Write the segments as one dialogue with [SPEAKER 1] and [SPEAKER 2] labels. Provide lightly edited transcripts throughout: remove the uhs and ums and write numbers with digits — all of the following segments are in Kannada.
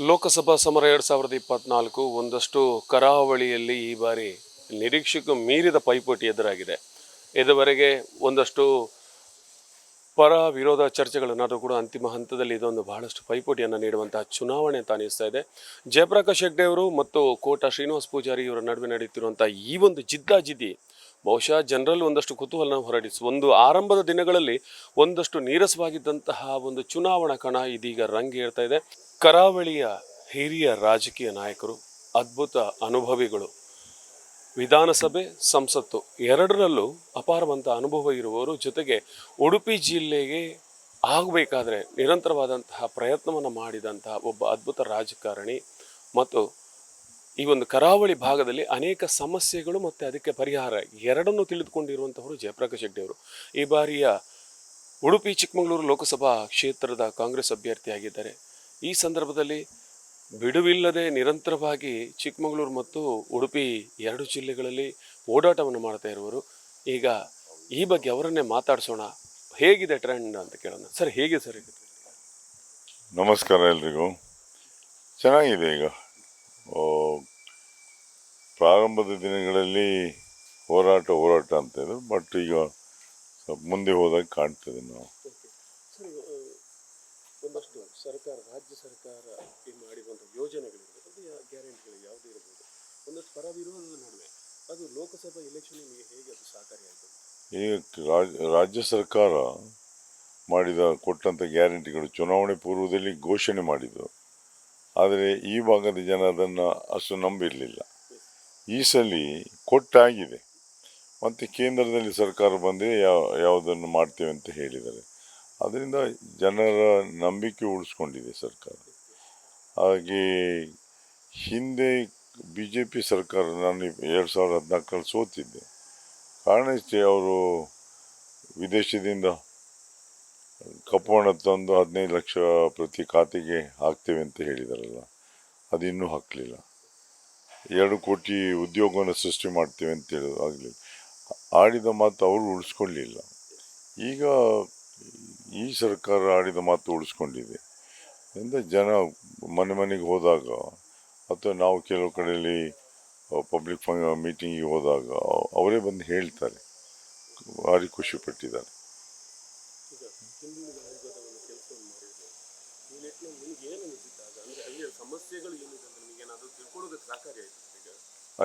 [SPEAKER 1] ಲೋಕಸಭಾ ಸಮರ 2024 ಒಂದಷ್ಟು ಕರಾವಳಿಯಲ್ಲಿ ಈ ಬಾರಿ ನಿರೀಕ್ಷೆಗೂ ಮೀರಿದ ಪೈಪೋಟಿ ಎದುರಾಗಿದೆ. ಇದುವರೆಗೆ ಒಂದಷ್ಟು ಪರ ವಿರೋಧ ಚರ್ಚೆಗಳನ್ನಾದರೂ ಕೂಡ ಅಂತಿಮ ಹಂತದಲ್ಲಿ ಇದೊಂದು ಬಹಳಷ್ಟು ಪೈಪೋಟಿಯನ್ನು ನೀಡುವಂತಹ ಚುನಾವಣೆ ಅಂತ ಅನಿಸ್ತಾ ಇದೆ. ಜಯಪ್ರಕಾಶ್ ಹೆಗ್ಡೆ ಅವರು ಮತ್ತು ಕೋಟ ಶ್ರೀನಿವಾಸ್ ಪೂಜಾರಿ ಇವರ ನಡುವೆ ನಡೆಯುತ್ತಿರುವಂತಹ ಈ ಒಂದು ಜಿದ್ದಾಜಿದ್ದಿ ಬಹುಶಃ ಜನರಲ್ಲಿ ಒಂದಷ್ಟು ಕುತೂಹಲನ ಹೊರಡಿಸಿ ಒಂದು ಆರಂಭದ ದಿನಗಳಲ್ಲಿ ಒಂದಷ್ಟು ನೀರಸವಾಗಿದ್ದಂತಹ ಒಂದು ಚುನಾವಣಾ ಕಣ ಇದೀಗ ರಂಗೇರ್ತಾ ಇದೆ. ಕರಾವಳಿಯ ಹಿರಿಯ ರಾಜಕೀಯ ನಾಯಕರು, ಅದ್ಭುತ ಅನುಭವಿಗಳು, ವಿಧಾನಸಭೆ ಸಂಸತ್ತು ಎರಡರಲ್ಲೂ ಅಪಾರವಂತ ಅನುಭವ ಇರುವವರು, ಜೊತೆಗೆ ಉಡುಪಿ ಜಿಲ್ಲೆಗೆ ಆಗಬೇಕಾದ್ರೆ ನಿರಂತರವಾದಂತಹ ಪ್ರಯತ್ನವನ್ನು ಮಾಡಿದಂತಹ ಒಬ್ಬ ಅದ್ಭುತ ರಾಜಕಾರಣಿ ಮತ್ತು ಈ ಒಂದು ಕರಾವಳಿ ಭಾಗದಲ್ಲಿ ಅನೇಕ ಸಮಸ್ಯೆಗಳು ಮತ್ತು ಅದಕ್ಕೆ ಪರಿಹಾರ ಎರಡನ್ನೂ ತಿಳಿದುಕೊಂಡಿರುವಂತಹವರು ಜಯಪ್ರಕಾಶ್ ಹೆಗ್ಡೆ ಅವರು. ಈ ಬಾರಿಯ ಉಡುಪಿ ಚಿಕ್ಕಮಗಳೂರು ಲೋಕಸಭಾ ಕ್ಷೇತ್ರದ ಕಾಂಗ್ರೆಸ್ ಅಭ್ಯರ್ಥಿಯಾಗಿದ್ದಾರೆ. ಈ ಸಂದರ್ಭದಲ್ಲಿ ಬಿಡುವಿಲ್ಲದೆ ನಿರಂತರವಾಗಿ ಚಿಕ್ಕಮಗಳೂರು ಮತ್ತು ಉಡುಪಿ ಎರಡು ಜಿಲ್ಲೆಗಳಲ್ಲಿ ಓಡಾಟವನ್ನು ಮಾಡ್ತಾ ಇರುವರು. ಈಗ ಈ ಬಗ್ಗೆ ಅವರನ್ನೇ ಮಾತಾಡಿಸೋಣ. ಹೇಗಿದೆ ಟ್ರೆಂಡ್ ಅಂತ ಕೇಳೋಣ. ಸರ್, ಹೇಗೆ ಸರ್?
[SPEAKER 2] ನಮಸ್ಕಾರ ಎಲ್ರಿಗೂ. ಚೆನ್ನಾಗಿದೆ. ಈಗ ಪ್ರಾರಂಭದ ದಿನಗಳಲ್ಲಿ ಹೋರಾಟ ಅಂತ ಇದ್ರು, ಬಟ್ ಈಗ ಮುಂದೆ ಹೋದಾಗ ಕಾಣ್ತದೆ. ನಾವು
[SPEAKER 1] ಒಂದಷ್ಟು ಸರ್ಕಾರ, ರಾಜ್ಯ ಸರ್ಕಾರ ಮಾಡಿರುವಂಥ ಯೋಜನೆಗಳಿರ್ಬೋದು, ಗ್ಯಾರಂಟಿಗಳು ಯಾವುದೇ ಇರಬಹುದು, ಒಂದಷ್ಟು ಪರ ವಿರೋಧದ ನಡುವೆ ಅದು ಲೋಕಸಭಾ ಎಲೆಕ್ಷನ್ ನಿಮಗೆ ಹೇಗೆ ಅದು ಸಹಕಾರಿಯಾಯಿತು?
[SPEAKER 2] ಈಗ ರಾಜ್ಯ ಸರ್ಕಾರ ಕೊಟ್ಟಂಥ ಗ್ಯಾರಂಟಿಗಳು ಚುನಾವಣೆ ಪೂರ್ವದಲ್ಲಿ ಘೋಷಣೆ ಮಾಡಿದ್ದು, ಆದರೆ ಈ ಭಾಗದ ಜನ ಅದನ್ನು ಅಷ್ಟು ನಂಬಿರಲಿಲ್ಲ. ಈ ಸಲ ಕೊಟ್ಟಾಗಿದೆ, ಮತ್ತು ಕೇಂದ್ರದಲ್ಲಿ ಸರ್ಕಾರ ಬಂದರೆ ಯಾವುದನ್ನು ಮಾಡ್ತೇವೆ ಅಂತ ಹೇಳಿದ್ದಾರೆ. ಅದರಿಂದ ಜನರ ನಂಬಿಕೆ ಉಳಿಸ್ಕೊಂಡಿದೆ ಸರ್ಕಾರ. ಹಾಗೆ ಹಿಂದೆ BJP ಸರ್ಕಾರ, ನಾನು 2014ರಲ್ಲಿ ಸೋತಿದ್ದೆ. ಕಾರಣ ಇಷ್ಟೇ, ಅವರು ವಿದೇಶದಿಂದ ಕಪ್ಪು ಹಣ ತಂದು 15 ಲಕ್ಷ ಪ್ರತಿ ಖಾತೆಗೆ ಹಾಕ್ತೇವೆ ಅಂತ ಹೇಳಿದಾರಲ್ಲ, ಅದು ಇನ್ನೂ ಹಾಕಲಿಲ್ಲ. 2 ಕೋಟಿ ಉದ್ಯೋಗವನ್ನು ಸೃಷ್ಟಿ ಮಾಡ್ತೇವೆ ಅಂತ ಹೇಳೋದು ಆಗಲಿಲ್ಲ. ಆಡಿದ ಮಾತು ಅವರು ಉಳಿಸ್ಕೊಳ್ಳಿಲ್ಲ. ಈಗ ಈ ಸರ್ಕಾರ ಆಡಿದ ಮಾತು ಉಳಿಸ್ಕೊಂಡಿದೆ. ಇಂದ ಜನ ಮನೆಗೆ ಹೋದಾಗ ಅಥವಾ ನಾವು ಕೆಲವು ಕಡೆಯಲ್ಲಿ ಪಬ್ಲಿಕ್ ಮೀಟಿಂಗಿಗೆ ಹೋದಾಗ ಅವರೇ ಬಂದು ಹೇಳ್ತಾರೆ, ಭಾರಿ ಖುಷಿ ಪಟ್ಟಿದ್ದಾರೆ.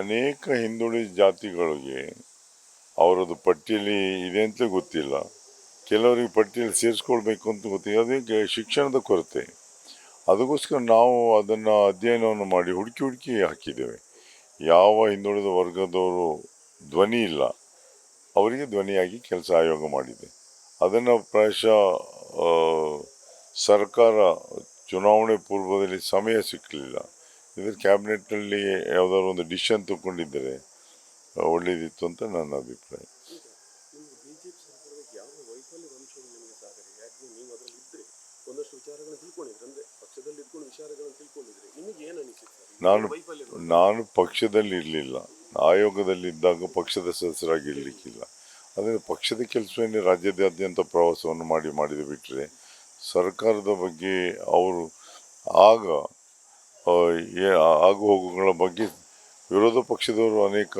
[SPEAKER 2] ಅನೇಕ ಹಿಂದುಳಿದ ಜಾತಿಗಳಿಗೆ ಅವರದ್ದು ಪಟ್ಟಿಯಲ್ಲಿ ಇದೆ ಅಂತ ಗೊತ್ತಿಲ್ಲ, ಕೆಲವರಿಗೆ ಪಟ್ಟಿಯಲ್ಲಿ ಸೇರಿಸ್ಕೊಳ್ಬೇಕು ಅಂತ ಗೊತ್ತಿಲ್ಲ. ಅದಕ್ಕೆ ಶಿಕ್ಷಣದ ಕೊರತೆ. ಅದಕ್ಕೋಸ್ಕರ ನಾವು ಅದನ್ನು ಅಧ್ಯಯನವನ್ನು ಮಾಡಿ ಹುಡುಕಿ ಹಾಕಿದ್ದೇವೆ. ಯಾವ ಹಿಂದುಳಿದ ವರ್ಗದವರು ಧ್ವನಿ ಇಲ್ಲ, ಅವರಿಗೆ ಧ್ವನಿಯಾಗಿ ಕೆಲಸ ಆಯೋಗ ಮಾಡಿದೆ. ಅದನ್ನು ಪ್ರಾಯಶಃ ಸರ್ಕಾರ ಚುನಾವಣೆ ಪೂರ್ವದಲ್ಲಿ ಸಮಯ ಸಿಕ್ಕಲಿಲ್ಲ. ಇದ್ರ ಕ್ಯಾಬಿನೆಟ್ನಲ್ಲಿ ಯಾವುದಾದ್ರು ಒಂದು ಡಿಸಿಷನ್ ತಗೊಂಡಿದ್ದರೆ ಒಳ್ಳೆಯದಿತ್ತು ಅಂತ ನನ್ನ ಅಭಿಪ್ರಾಯ. ನಾನು ಪಕ್ಷದಲ್ಲಿ ಇರಲಿಲ್ಲ, ಆಯೋಗದಲ್ಲಿದ್ದಾಗ ಪಕ್ಷದ ಸದಸ್ಯರಾಗಿ ಇರಲಿಕ್ಕಿಲ್ಲ. ಅದರಿಂದ ಪಕ್ಷದ ಕೆಲಸವನ್ನೇ ರಾಜ್ಯಾದ್ಯಂತ ಪ್ರವಾಸವನ್ನು ಮಾಡಿದ ಬಿಟ್ಟರೆ ಸರ್ಕಾರದ ಬಗ್ಗೆ ಅವರು ಆಗು ಹೋಗುಗಳ ಬಗ್ಗೆ ವಿರೋಧ ಪಕ್ಷದವರು ಅನೇಕ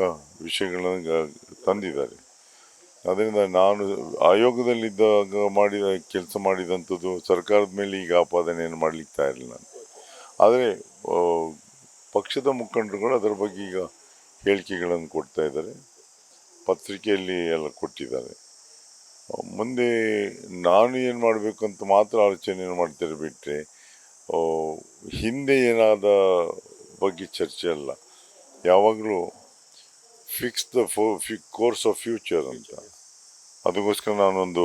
[SPEAKER 2] ವಿಷಯಗಳನ್ನು ತಂದಿದ್ದಾರೆ. ಅದರಿಂದ ನಾನು ಆಯೋಗದಲ್ಲಿದ್ದಾಗ ಕೆಲಸ ಮಾಡಿದಂಥದ್ದು ಸರ್ಕಾರದ ಮೇಲೆ ಈಗ ಆಪಾದನೆಯನ್ನು ಮಾಡಲಿಕ್ಕೆ ತಯಾರಿಲ್ಲ ನಾನು. ಆದರೆ ಪಕ್ಷದ ಮುಖಂಡರುಗಳು ಅದರ ಬಗ್ಗೆ ಈಗ ಹೇಳಿಕೆಗಳನ್ನು ಕೊಡ್ತಾ ಇದ್ದಾರೆ, ಪತ್ರಿಕೆಯಲ್ಲಿ ಎಲ್ಲ ಕೊಟ್ಟಿದ್ದಾರೆ. ಮುಂದೆ ನಾನು ಏನು ಮಾಡಬೇಕು ಅಂತ ಮಾತ್ರ ಆಲೋಚನೆಯನ್ನು ಮಾಡ್ತಾರೆ ಬಿಟ್ಟರೆ ಹಿಂದೆ ಏನಾದ ಬಗ್ಗೆ ಚರ್ಚೆ ಅಲ್ಲ. ಯಾವಾಗಲೂ fix the course of future ಅಂತ. ಅದಕ್ಕೋಸ್ಕರ ನಾನೊಂದು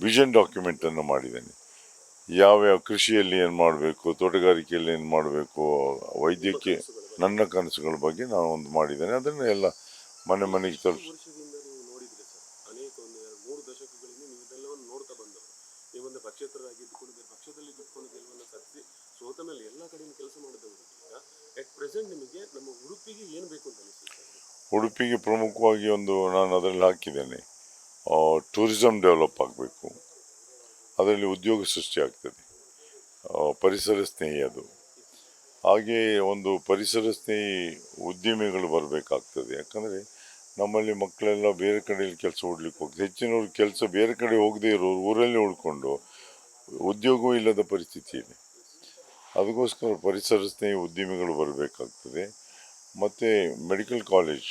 [SPEAKER 2] ವಿಷನ್ ಡಾಕ್ಯುಮೆಂಟನ್ನು ಮಾಡಿದ್ದೇನೆ. ಯಾವ್ಯಾವ ಕೃಷಿಯಲ್ಲಿ ಏನು ಮಾಡಬೇಕು, ತೋಟಗಾರಿಕೆಯಲ್ಲಿ ಏನು ಮಾಡಬೇಕು, ವೈದ್ಯಕೀಯ ನನ್ನ ಕನಸುಗಳ ಬಗ್ಗೆ ನಾನು ಒಂದು ಮಾಡಿದ್ದೇನೆ. ಅದನ್ನು ಎಲ್ಲ ಮನೆಗೆ ತಲುಪಿಸಿ. ಉಡುಪಿಗೆ ಪ್ರಮುಖವಾಗಿ ನಾನು ಅದರಲ್ಲಿ ಹಾಕಿದ್ದೇನೆ, ಟೂರಿಸಂ ಡೆವಲಪ್ ಆಗಬೇಕು, ಅದರಲ್ಲಿ ಉದ್ಯೋಗ ಸೃಷ್ಟಿ ಆಗ್ತದೆ. ಪರಿಸರ ಸ್ನೇಹಿ ಅದು. ಹಾಗೆ ಒಂದು ಪರಿಸರ ಸ್ನೇಹಿ ಉದ್ಯಮಿಗಳು ಬರಬೇಕಾಗ್ತದೆ. ಯಾಕಂದರೆ ನಮ್ಮಲ್ಲಿ ಮಕ್ಕಳೆಲ್ಲ ಬೇರೆ ಕಡೆಯಲ್ಲಿ ಕೆಲಸ ಹುಡ್ಲಿಕ್ಕೆ ಹೋಗ್ತದೆ. ಹೆಚ್ಚಿನವ್ರು ಕೆಲಸ ಬೇರೆ ಕಡೆ ಹೋಗದೇ ಇರೋರು ಊರಲ್ಲಿ ಉಳ್ಕೊಂಡು ಉದ್ಯೋಗವೂ ಇಲ್ಲದ ಪರಿಸ್ಥಿತಿ ಇದೆ. ಅದಕ್ಕೋಸ್ಕರ ಪರಿಸರ ಸ್ನೇಹಿ ಉದ್ಯಮಿಗಳು ಬರಬೇಕಾಗ್ತದೆ. ಮತ್ತು ಮೆಡಿಕಲ್ ಕಾಲೇಜ್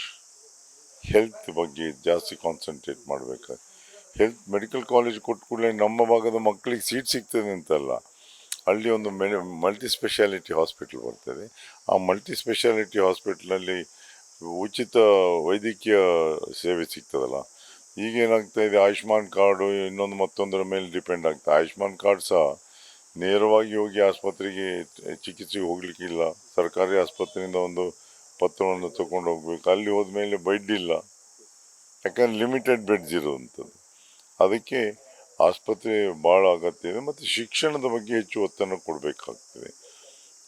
[SPEAKER 2] ಹೆಲ್ತ್ ಬಗ್ಗೆ ಜಾಸ್ತಿ ಕಾನ್ಸಂಟ್ರೇಟ್ ಮಾಡಬೇಕಾಗ್ತದೆ. ಮೆಡಿಕಲ್ ಕಾಲೇಜ್ ಕೊಟ್ಟ ಕೂಡಲೇ ನಮ್ಮ ಭಾಗದ ಮಕ್ಕಳಿಗೆ ಸೀಟ್ ಸಿಗ್ತದೆ ಅಂತಲ್ಲ, ಅಲ್ಲಿ ಒಂದು ಮಲ್ಟಿ ಸ್ಪೆಷಾಲಿಟಿ ಹಾಸ್ಪಿಟಲ್ ಬರ್ತದೆ. ಆ ಮಲ್ಟಿ ಸ್ಪೆಷಾಲಿಟಿ ಹಾಸ್ಪಿಟ್ಲಲ್ಲಿ ಉಚಿತ ವೈದ್ಯಕೀಯ ಸೇವೆ ಸಿಗ್ತದಲ್ಲ. ಈಗೇನಾಗ್ತಾ ಇದೆ, ಆಯುಷ್ಮಾನ್ ಕಾರ್ಡು ಇನ್ನೊಂದು ಮತ್ತೊಂದರ ಮೇಲೆ ಡಿಪೆಂಡ್ ಆಗ್ತದೆ. ಆಯುಷ್ಮಾನ್ ಕಾರ್ಡ್ ಸಹ ನೇರವಾಗಿ ಹೋಗಿ ಆಸ್ಪತ್ರೆಗೆ ಚಿಕಿತ್ಸೆಗೆ ಹೋಗ್ಲಿಕ್ಕಿಲ್ಲ. ಸರ್ಕಾರಿ ಆಸ್ಪತ್ರೆಯಿಂದ ಒಂದು ಪತ್ರವನ್ನು ತಗೊಂಡು ಹೋಗ್ಬೇಕು. ಅಲ್ಲಿ ಹೋದ್ಮೇಲೆ ಬೆಡ್ ಇಲ್ಲ, ಯಾಕಂದ್ರೆ ಲಿಮಿಟೆಡ್ ಬೆಡ್ಸ್ ಇರುವಂಥದ್ದು. ಅದಕ್ಕೆ ಆಸ್ಪತ್ರೆ ಭಾಳ ಅಗತ್ಯ ಇದೆ. ಮತ್ತು ಶಿಕ್ಷಣದ ಬಗ್ಗೆ ಹೆಚ್ಚು ಒತ್ತನ್ನು ಕೊಡಬೇಕಾಗ್ತದೆ.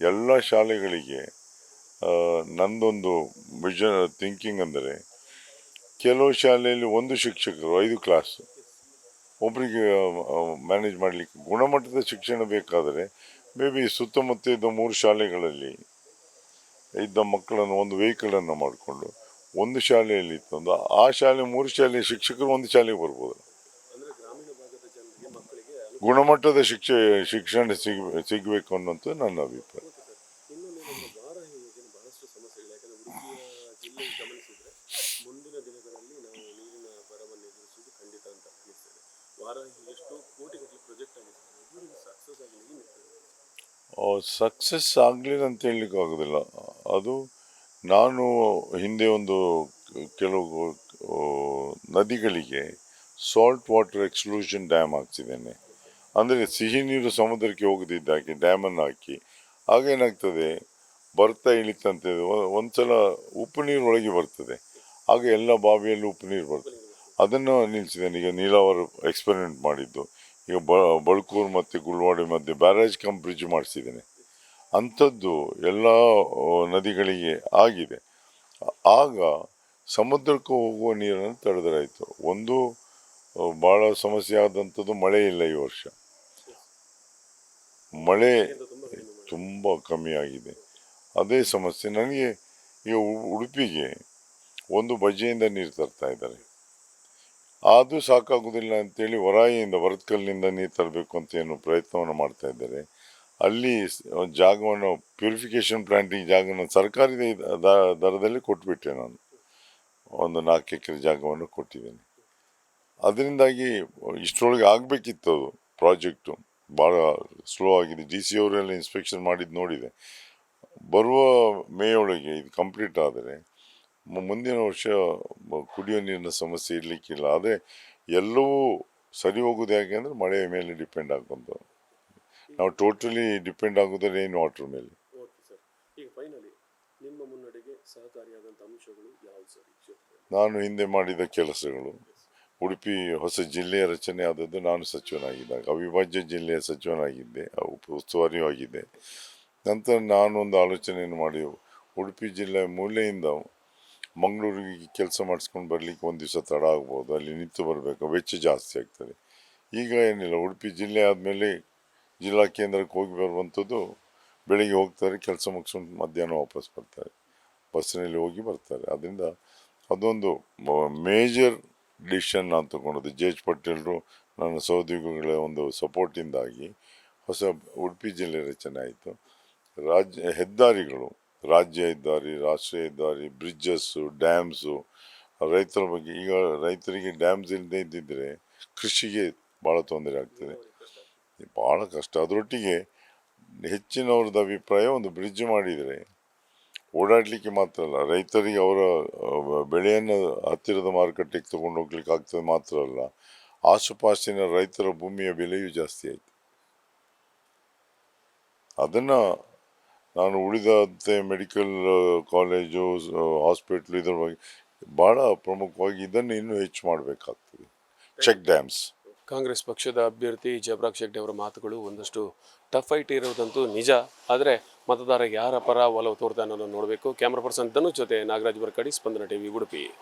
[SPEAKER 2] ಎಲ್ಲ ಶಾಲೆಗಳಿಗೆ ನಂದೊಂದು ವಿಷನ್ ಥಿಂಕಿಂಗ್ ಅಂದರೆ, ಕೆಲವು ಶಾಲೆಯಲ್ಲಿ ಒಂದು ಶಿಕ್ಷಕರು 5 ಕ್ಲಾಸ್ ಒಬ್ಬರಿಗೆ ಮ್ಯಾನೇಜ್ ಮಾಡಲಿಕ್ಕೆ ಗುಣಮಟ್ಟದ ಶಿಕ್ಷಣ ಬೇಕಾದರೆ ಮೇ ಬಿ ಸುತ್ತಮುತ್ತ ಇದ್ದ 3 ಶಾಲೆಗಳಲ್ಲಿ ಇದ್ದ ಮಕ್ಕಳನ್ನು ಒಂದು ವೆಹಿಕಲನ್ನು ಮಾಡಿಕೊಂಡು ಒಂದು ಶಾಲೆಯಲ್ಲಿ ತಂದು ಆ ಶಾಲೆ 3 ಶಾಲೆಯ ಶಿಕ್ಷಕರು ಒಂದು ಶಾಲೆಗೆ ಬರ್ಬೋದು. ಗುಣಮಟ್ಟದ ಶಿಕ್ಷಣ ಸಿಗಬೇಕು ಅನ್ನೋಂಥದ್ದು ನನ್ನ ಅಭಿಪ್ರಾಯ.
[SPEAKER 1] ಮುಂದಿನ ದಿನಗಳಲ್ಲಿ ನಾವು ನೀರಿನ ಬರವನ್ನು ಎದುರಿಸುವುದು ಖಂಡಿತ ಅಂತ ಅನಿಸ್ತದೆ. ವಾರಾಹಿ ಎಷ್ಟು ಕೋಟಿಗಟ್ಟಲೆ ಪ್ರಾಜೆಕ್ಟ್ ಆಗಿದೆ, ಸಕ್ಸಸ್ ಆಗಲಿ.
[SPEAKER 2] ಸಕ್ಸಸ್ ಆಗಲಿಲ್ಲ ಅಂತ ಹೇಳಲಿಕ್ಕೆ ಆಗೋದಿಲ್ಲ. ಅದು ನಾನು ಹಿಂದೆ ಒಂದು ಕೆಲವು ನದಿಗಳಿಗೆ ಸಾಲ್ಟ್ ವಾಟರ್ ಎಕ್ಸ್ಕ್ಲೂಷನ್ ಡ್ಯಾಮ್ ಹಾಕ್ಸಿದ್ದೇನೆ. ಅಂದರೆ ಸಿಹಿ ನೀರು ಸಮುದ್ರಕ್ಕೆ ಹೋಗದಿದ್ದಾಗೆ ಡ್ಯಾಮನ್ನು ಹಾಕಿ, ಆಗೇನಾಗ್ತದೆ, ಬರ್ತಾ ಇಳಿತಂತೆ ಒಂದ್ಸಲ ಉಪ್ಪು ನೀರು ಒಳಗೆ ಬರ್ತದೆ, ಆಗ ಎಲ್ಲ ಬಾವಿಯಲ್ಲಿ ಉಪ್ಪು ನೀರು ಬರ್ತದೆ. ಅದನ್ನು ನಿಲ್ಲಿಸಿದ್ದೇನೆ. ಈಗ ನೀಲಾವರ ಎಕ್ಸ್ಪೆರಿಮೆಂಟ್ ಮಾಡಿದ್ದು. ಈಗ ಬಳ್ಕೂರು ಮತ್ತು ಗುಲ್ವಾಡಿ ಮಧ್ಯೆ ಬ್ಯಾರೇಜ್ ಕಮ್ ಬ್ರಿಡ್ಜ್ ಮಾಡಿಸಿದ್ದೇನೆ. ಅಂಥದ್ದು ಎಲ್ಲ ನದಿಗಳಿಗೆ ಆಗಿದೆ. ಆಗ ಸಮುದ್ರಕ್ಕೆ ಹೋಗುವ ನೀರನ್ನು ತಡೆದರಾಯಿತು. ಒಂದು ಭಾಳ ಸಮಸ್ಯೆ ಆದಂಥದ್ದು ಮಳೆ ಇಲ್ಲ ಈ ವರ್ಷ. ಮಳೆ ತುಂಬ ಕಮ್ಮಿ ಆಗಿದೆ, ಅದೇ ಸಮಸ್ಯೆ. ನನಗೆ ಈಗ ಉಡುಪಿಗೆ ಒಂದು ಬಜೆಯಿಂದ ನೀರು ತರ್ತಾ ಇದ್ದಾರೆ, ಅದು ಸಾಕಾಗೋದಿಲ್ಲ ಅಂತೇಳಿ ವರಾಯಿಯಿಂದ ವರತ್ಕಲ್ನಿಂದ ನೀರು ತರಬೇಕು ಅಂತ ಏನು ಪ್ರಯತ್ನವನ್ನು ಮಾಡ್ತಾ ಇದ್ದಾರೆ. ಅಲ್ಲಿ ಜಾಗವನ್ನು ಪ್ಯೂರಿಫಿಕೇಷನ್ ಪ್ಲಾಂಟಿಗೆ ಜಾಗನ ಸರ್ಕಾರಿ ದರದಲ್ಲಿ ಕೊಟ್ಬಿಟ್ಟೆ. ನಾನು ಒಂದು 4 ಎಕರೆ ಜಾಗವನ್ನು ಕೊಟ್ಟಿದ್ದೇನೆ. ಅದರಿಂದಾಗಿ ಇಷ್ಟರೊಳಗೆ ಆಗಬೇಕಿತ್ತು ಅದು ಪ್ರಾಜೆಕ್ಟು. ಭಾಳ ಸ್ಲೋ ಆಗಿದೆ. DC ಅವರೆಲ್ಲ ಇನ್ಸ್ಪೆಕ್ಷನ್ ಮಾಡಿದ್ದು ನೋಡಿದೆ. ಬರುವ ಮೇ ಒಳಗೆ ಇದು ಕಂಪ್ಲೀಟ್ ಆದರೆ ಮುಂದಿನ ವರ್ಷ ಕುಡಿಯೋ ನೀರಿನ ಸಮಸ್ಯೆ ಇರಲಿಕ್ಕಿಲ್ಲ. ಆದರೆ ಎಲ್ಲವೂ ಸರಿ ಹೋಗೋದು ಹೇಗೆ ಅಂದರೆ ಮಳೆಯ ಮೇಲೆ ಡಿಪೆಂಡ್ ಆಗುವಂಥದ್ದು. ನಾವು ಟೋಟಲಿ ಡಿಪೆಂಡ್ ಆಗೋದು ರೈನ್ ವಾಟರ್ ಮೇಲೆ.
[SPEAKER 1] ಓಕೆ ಸರ್, ಈಗ ಫೈನಲಿ ನಿಮ್ಮ ಮುನ್ನಡೆಗೆ ಸಹಕಾರಿಯಾದಂಥ ಅಂಶಗಳು ಯಾವುದು ಸರ್ ಈ ಕ್ಷೇತ್ರದಲ್ಲಿ?
[SPEAKER 2] ನಾನು ಹಿಂದೆ ಮಾಡಿದ ಕೆಲಸಗಳು, ಉಡುಪಿ ಹೊಸ ಜಿಲ್ಲೆಯ ರಚನೆ ಆದದ್ದು ನಾನು ಸಚಿವನಾಗಿದ್ದಾಗ, ಅವಿಭಾಜ್ಯ ಜಿಲ್ಲೆಯ ಸಚಿವನಾಗಿದ್ದೆ, ಉಸ್ತುವಾರಿಯೂ ಆಗಿದ್ದೆ. ನಂತರ ನಾನೊಂದು ಆಲೋಚನೆಯನ್ನು ಮಾಡಿ ಉಡುಪಿ ಜಿಲ್ಲೆಯ ಮೂಲೆಯಿಂದ ಮಂಗಳೂರಿಗೆ ಕೆಲಸ ಮಾಡಿಸ್ಕೊಂಡು ಬರಲಿಕ್ಕೆ ಒಂದು ದಿವಸ ತಡ ಆಗ್ಬೋದು, ಅಲ್ಲಿ ನಿಂತು ಬರಬೇಕು, ವೆಚ್ಚ ಜಾಸ್ತಿ ಆಗ್ತದೆ. ಈಗ ಏನಿಲ್ಲ, ಉಡುಪಿ ಜಿಲ್ಲೆ ಆದಮೇಲೆ ಜಿಲ್ಲಾ ಕೇಂದ್ರಕ್ಕೆ ಹೋಗಿ ಬರುವಂಥದ್ದು. ಬೆಳಿಗ್ಗೆ ಹೋಗ್ತಾರೆ, ಕೆಲಸ ಮುಗಿಸ್ಕೊಂಡು ಮಧ್ಯಾಹ್ನ ವಾಪಸ್ ಬರ್ತಾರೆ, ಬಸ್ಸಿನಲ್ಲಿ ಹೋಗಿ ಬರ್ತಾರೆ. ಅದರಿಂದ ಅದೊಂದು ಮೇಜರ್ ಡಿಸಿಷನ್ ನಾನು ತಗೊಂಡದ್ದು. JH ಪಟೇಲರು ನನ್ನ ಸಹೋದ್ಯೋಗಿಗಳ ಒಂದು ಸಪೋರ್ಟಿಂದಾಗಿ ಹೊಸ ಉಡುಪಿ ಜಿಲ್ಲೆ ರಚನೆ ಆಯಿತು. ಹೆದ್ದಾರಿಗಳು, ರಾಜ್ಯ ಹೆದ್ದಾರಿ, ರಾಷ್ಟ್ರೀಯ ಹೆದ್ದಾರಿ, ಬ್ರಿಡ್ಜಸ್ಸು, ಡ್ಯಾಮ್ಸು, ರೈತರ ಬಗ್ಗೆ. ಈಗ ರೈತರಿಗೆ ಡ್ಯಾಮ್ಸ್ ಇಲ್ಲದೆ ಇದ್ದಿದ್ದರೆ ಕೃಷಿಗೆ ಭಾಳ ತೊಂದರೆ ಆಗ್ತದೆ, ಭಾಳ ಕಷ್ಟ. ಅದರೊಟ್ಟಿಗೆ ಹೆಚ್ಚಿನವ್ರದ್ದು ಅಭಿಪ್ರಾಯ, ಒಂದು ಬ್ರಿಡ್ಜ್ ಮಾಡಿದರೆ ಓಡಾಡಲಿಕ್ಕೆ ಮಾತ್ರ ಅಲ್ಲ, ರೈತರಿಗೆ ಅವರ ಬೆಳೆಯನ್ನು ಹತ್ತಿರದ ಮಾರುಕಟ್ಟೆಗೆ ತಗೊಂಡು ಹೋಗ್ಲಿಕ್ಕೆ ಆಗ್ತದೆ ಮಾತ್ರ ಅಲ್ಲ, ಆಸುಪಾಸಿನ ರೈತರ ಭೂಮಿಯ ಬೆಲೆಯೂ ಜಾಸ್ತಿ ಆಯಿತು. ಅದನ್ನು ನಾನು ಉಳಿದಂತೆ ಮೆಡಿಕಲ್ ಕಾಲೇಜು, ಹಾಸ್ಪಿಟ್ಲು, ಇದರ ಬಗ್ಗೆ ಭಾಳ ಪ್ರಮುಖವಾಗಿ ಇದನ್ನು ಇನ್ನೂ ಹೆಚ್ಚು ಮಾಡಬೇಕಾಗ್ತದೆ. Check dams.
[SPEAKER 1] ಕಾಂಗ್ರೆಸ್ ಪಕ್ಷದ ಅಭ್ಯರ್ಥಿ ಜಯಪ್ರಕಾಶ್ ಶೆಟ್ಟಿ ಅವರ ಮಾತುಗಳು ಒಂದಷ್ಟು ಟಫ್ ಫೈಟ್ ಇರೋದಂತೂ ನಿಜ. ಆದರೆ ಮತದಾರ ಯಾರ ಪರ ಒಲವು ತೋರ್ತಾನೆ ಅನ್ನೋದನ್ನು ನೋಡಬೇಕು. ಕ್ಯಾಮ್ರಾ ಪರ್ಸನ್ ಧನುಷ್ ಜೊತೆ ನಾಗರಾಜ್ ಬರ್ಕಡಿ, ಸ್ಪಂದನ TV, ಉಡುಪಿ.